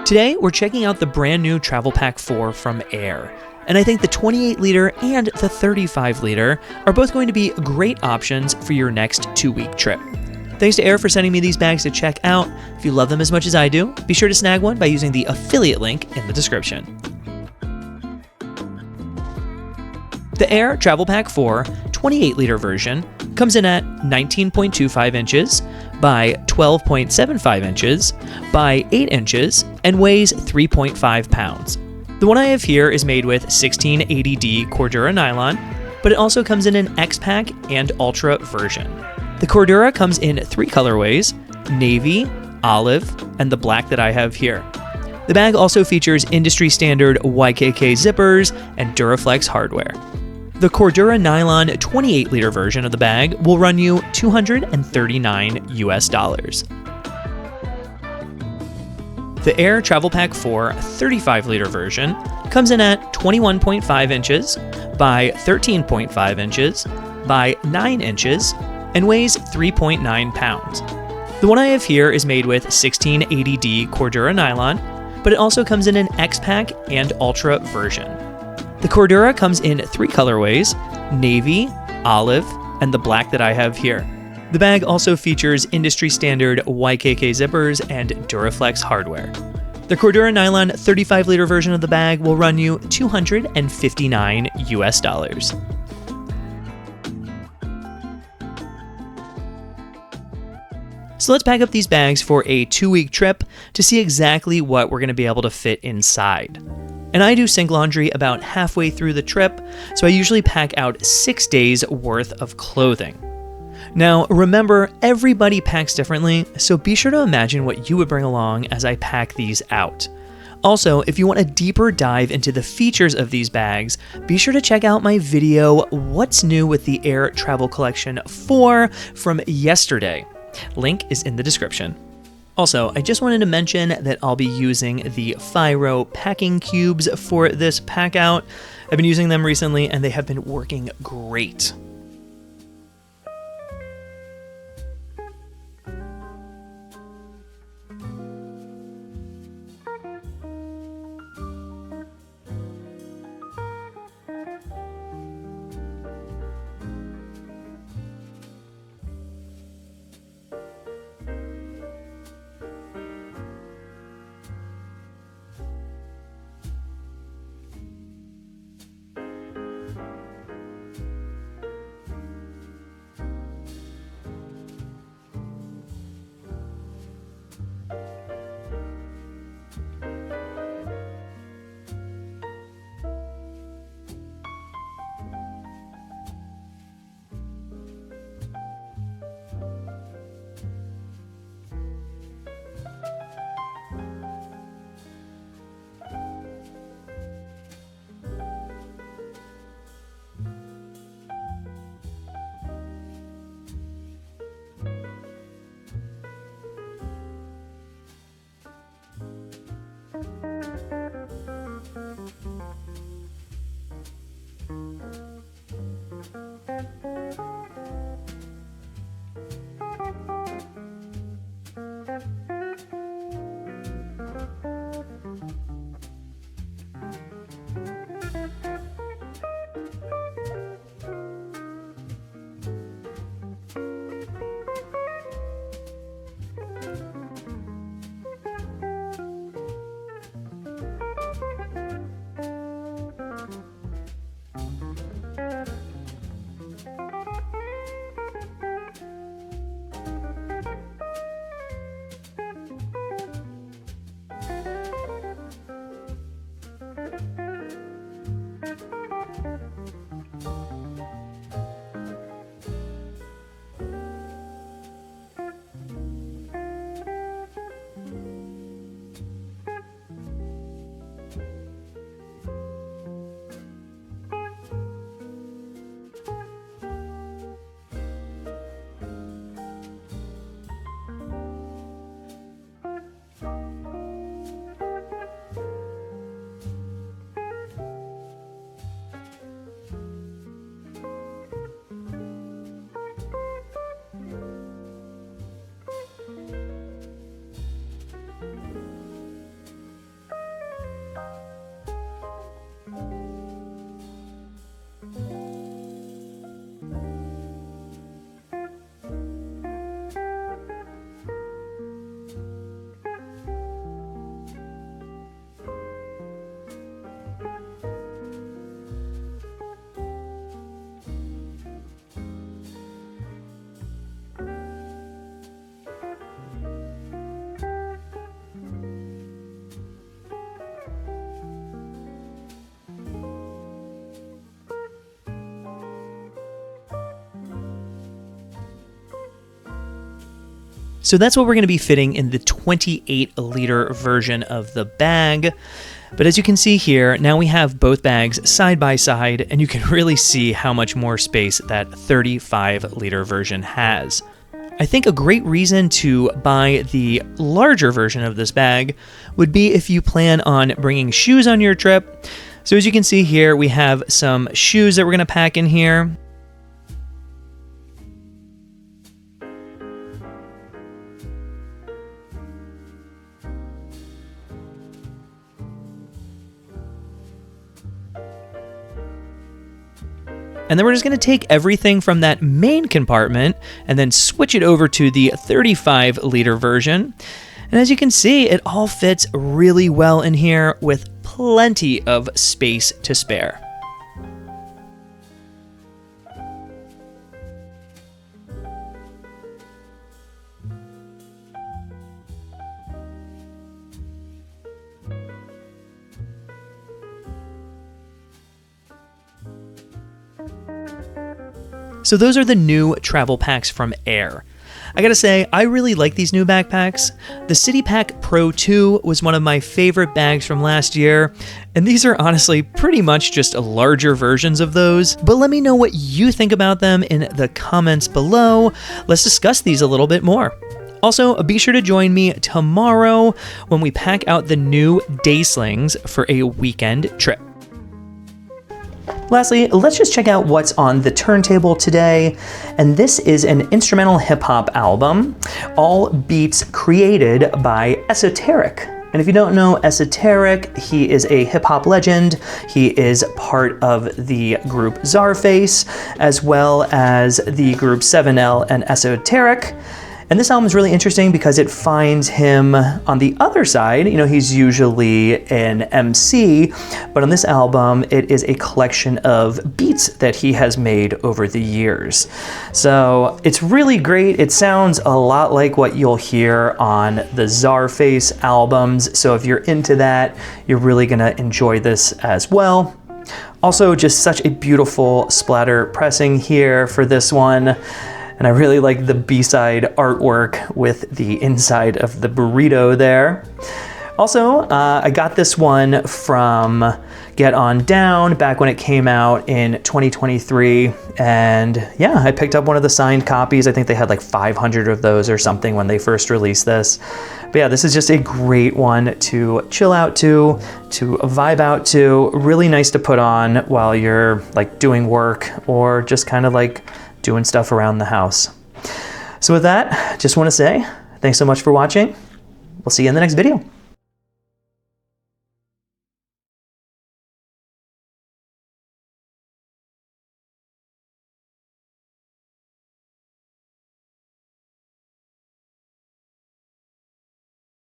Today, we're checking out the brand new Travel Pack 4 from Aer. And I think the 28-liter and the 35-liter are both going to be great options for your next 2-week trip. Thanks to Aer for sending me these bags to check out. If you love them as much as I do, be sure to snag one by using the affiliate link in the description. The Aer Travel Pack 4 28-liter version comes in at 19.25 inches by 12.75 inches by 8 inches and weighs 3.5 pounds. The one I have here is made with 1680D Cordura nylon, but it also comes in an X-Pack and Ultra version. The Cordura comes in 3 colorways: navy, olive, and the black that I have here. The bag also features industry standard YKK zippers and Duraflex hardware. The Cordura nylon 28-liter version of the bag will run you $239 US. The Aer Travel Pack 4 35-liter version comes in at 21.5 inches by 13.5 inches by 9 inches and weighs 3.9 pounds. The one I have here is made with 1680D Cordura nylon, but it also comes in an X-Pack and Ultra version. The Cordura comes in 3 colorways: navy, olive, and the black that I have here. The bag also features industry standard YKK zippers and Duraflex hardware. The Cordura nylon 35-liter version of the bag will run you $259 US. So let's pack up these bags for a 2-week trip to see exactly what we're going to be able to fit inside. And I do sink laundry about halfway through the trip, so I usually pack out 6 days worth of clothing. Now, remember, everybody packs differently, so be sure to imagine what you would bring along as I pack these out. Also, if you want a deeper dive into the features of these bags, be sure to check out my video, What's New with the Aer Travel Collection 4 from yesterday. Link is in the description. Also, I just wanted to mention that I'll be using the Fyro packing cubes for this pack out. I've been using them recently and they have been working great. So that's what we're going to be fitting in the 28-liter version of the bag. But as you can see here, now we have both bags side by side, and you can really see how much more space that 35-liter version has. I think a great reason to buy the larger version of this bag would be if you plan on bringing shoes on your trip. So as you can see here, we have some shoes that we're going to pack in here. And then we're just going to take everything from that main compartment and then switch it over to the 35-liter version. And as you can see, it all fits really well in here with plenty of space to spare. So those are the new travel packs from Aer. I gotta say, I really like these new backpacks. The City Pack Pro 2 was one of my favorite bags from last year, and these are honestly pretty much just larger versions of those. But let me know what you think about them in the comments below. Let's discuss these a little bit more. Also, be sure to join me tomorrow when we pack out the new day slings for a weekend trip. Lastly, let's just check out what's on the turntable today. And this is an instrumental hip hop album, all beats created by Esoteric. And if you don't know Esoteric, he is a hip hop legend. He is part of the group Czarface, as well as the group 7L and Esoteric. And this album is really interesting because it finds him on the other side. You know, he's usually an MC, but on this album, it is a collection of beats that he has made over the years. So it's really great. It sounds a lot like what you'll hear on the Czarface albums. So if you're into that, you're really gonna enjoy this as well. Also, just such a beautiful splatter pressing here for this one. And I really like the B-side artwork with the inside of the burrito there. Also, I got this one from Get On Down back when it came out in 2023. And yeah, I picked up one of the signed copies. I think they had like 500 of those or something when they first released this. But yeah, this is just a great one to chill out to vibe out to. Really nice to put on while you're like doing work or just kind of like doing stuff around the house. So with that, just want to say thanks so much for watching. We'll see you in the next video.